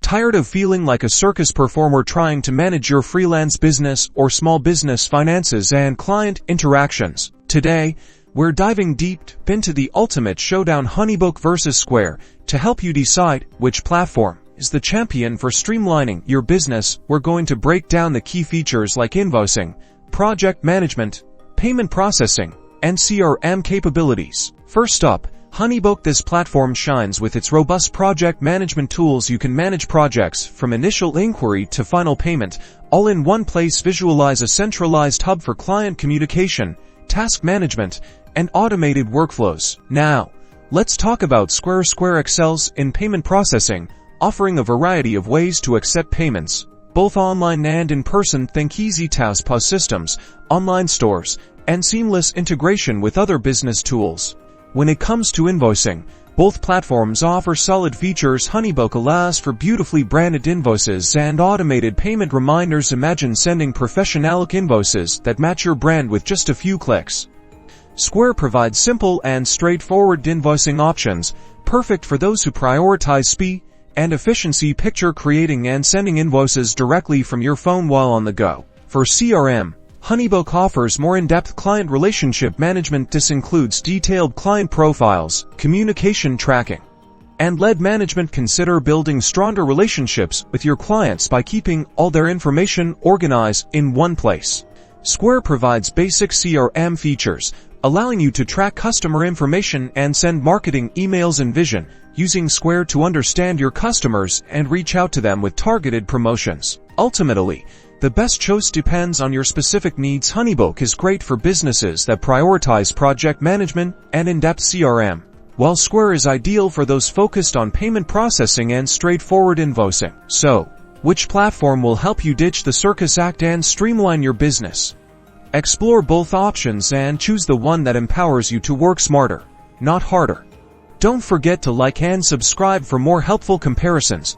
Tired of feeling like a circus performer trying to manage your freelance business or small business finances and client interactions? Today, we're diving deep into the ultimate showdown, Honeybook vs Square, to help you decide which platform is the champion for streamlining your business. We're going to break down the key features like invoicing, project management, payment processing, and CRM capabilities. First up, HoneyBook. This platform shines with its robust project management tools. You can manage projects from initial inquiry to final payment, all in one place. Visualize a centralized hub for client communication, task management, and automated workflows. Now, let's talk about Square. Square excels in payment processing, offering a variety of ways to accept payments, both online and in person. Think easy POS systems, online stores, and seamless integration with other business tools. When it comes to invoicing, both platforms offer solid features. HoneyBook allows for beautifully branded invoices and automated payment reminders. Imagine sending professional invoices that match your brand with just a few clicks. Square provides simple and straightforward invoicing options, perfect for those who prioritize speed and efficiency. Picture creating and sending invoices directly from your phone while on the go. For CRM, HoneyBook offers more in-depth client relationship management. This includes detailed client profiles, communication tracking, and lead management. Consider building stronger relationships with your clients by keeping all their information organized in one place. Square provides basic CRM features, allowing you to track customer information and send marketing emails. Envision using Square to understand your customers and reach out to them with targeted promotions. Ultimately, the best choice depends on your specific needs. HoneyBook is great for businesses that prioritize project management and in-depth CRM, while Square is ideal for those focused on payment processing and straightforward invoicing. So, which platform will help you ditch the circus act and streamline your business? Explore both options and choose the one that empowers you to work smarter, not harder. Don't forget to like and subscribe for more helpful comparisons.